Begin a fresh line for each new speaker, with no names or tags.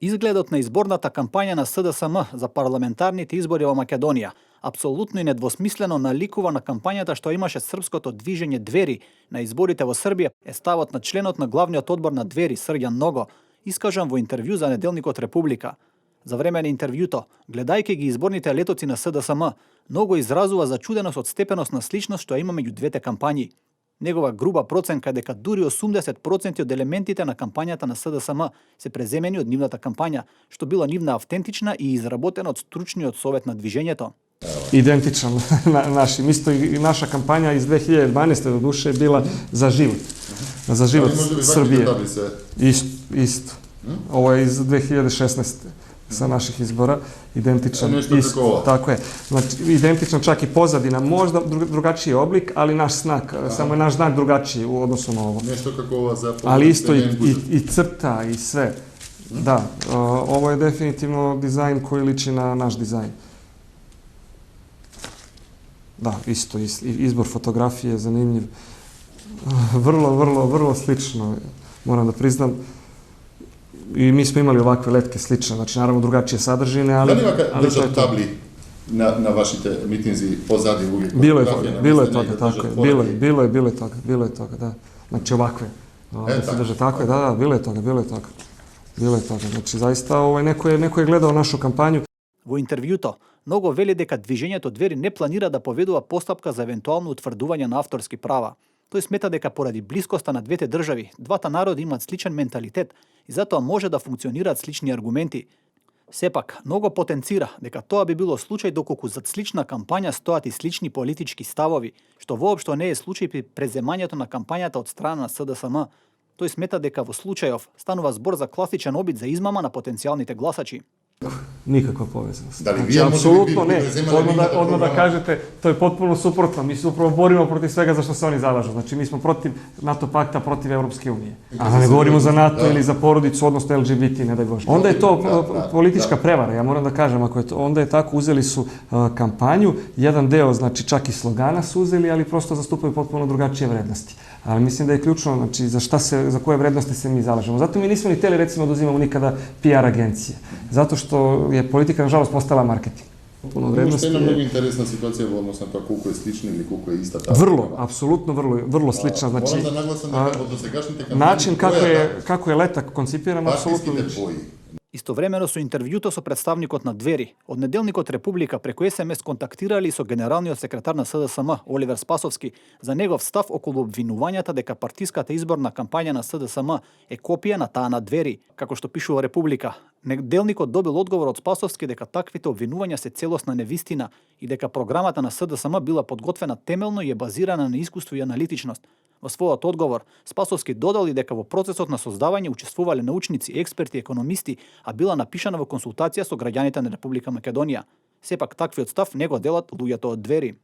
Изгледот на изборната кампања на СДСМ за парламентарните избори во Македонија апсолутно и недвосмислено наликува на кампањата што имаше српското движење Двери на изборите во Србија, е ставот на членот на главниот одбор на Двери Срѓан Ного, искажан во интервју за неделникот Република. За време на интервјуто, гледајќи ги изборните летоци на СДСМ, Ного изразува зачуденост од степеност на сличност што има меѓу двете кампањи. Негова груба проценка е дека дури 80% од елементите на кампањата на СДСМ се преземени од нивната кампања, што била нивна автентична и изработена од стручниот совет на движењето.
Identičan našim. Isto i naša kampanja iz 2012. do duše je bila za život Srbije. Isto. Ovo je iz 2016. sa naših izbora. Identičan. Tako je. Znači, identičan čak i pozadina. Možda drugačiji oblik, ali naš znak. Samo je naš znak drugačiji u odnosu na ovo.
Nešto kako ova zapravo.
Ali isto i crta i sve. Da. Ovo je definitivno dizajn koji liči na naš dizajn. Da, isto, izbor fotografije je zanimljiv. Vrlo slično, moram da priznam. I mi smo imali ovakve letke slične, znači naravno drugačije sadržine, ali...
Da li držati tabli na vašite mitinzi pozadi uvijek?
Bilo je toga, tako je. Bilo je toga, da. Znači ovakve. Da se drže tako je, da, bilo je toga. Znači zaista neko je gledao našu kampanju.
Во интервјуто, Ного вели дека движењето Двери не планира да поведува постапка за евентуално утврдување на авторски права. Тој смета дека поради блискоста на двете држави, двата народи имаат сличен менталитет и затоа може да функционираат слични аргументи. Сепак, Ного потенцира дека тоа би било случај доколку зад слична кампања стоат и слични политички ставови, што воопшто не е случај при преземањето на кампањата од страна на СДСМ. Тој смета дека во случајов станува збор за класичен обид за измама на потенцијалните гласачи.
Nikakva povezanost.
Znači,
apsolutno ne. Odmah da kažete, to je potpuno suprotno. Mi se upravo borimo protiv svega za što se oni zalažu. Znači, mi smo protiv NATO pakta, protiv Evropske unije. A ne govorimo za NATO ili za porodicu, odnosno LGBT, ne daj Bože. Onda je to politička prevara, ja moram da kažem. Ako je to, onda je tako, uzeli su kampanju, jedan deo, znači čak i slogana su uzeli, ali prosto zastupaju potpuno drugačije vrednosti. Ali mislim da je ključno, znači, za koje vrednosti se mi zalažemo. Zato mi nismo ni hteli, recimo, da uzimamo nikada PR agencije. Zato što je politika, nažalost, postala marketing.
Ono što je nam mnogo interesna situacija u odnosu na to koliko je slična ili koliko je ista ta...
Vrlo, apsolutno vrlo slična. Znači,
moram da naglasim da od dosegашните кампањи...
Način kako je letak koncipiran, apsolutno liči.
Истовремено со интервјуто со представникот на Двери, од неделникот Република преку СМС контактирали со генералниот секретар на СДСМ Оливер Спасовски за негов став околу обвинувањата дека партиската изборна кампања на СДСМ е копија на таа на Двери. Како што пишува Република, неделникот добил одговор од Спасовски дека таквите обвинувања се целосна невистина и дека програмата на СДСМ била подготвена темелно и е базирана на искуство и аналитичност. Во својот одговор, Спасовски додал и дека во процесот на создавање учествувале научници, експерти, економисти, а била напишана во консултација со граѓаните на Република Македонија. Сепак таквиот став не го делат луѓето од Двери.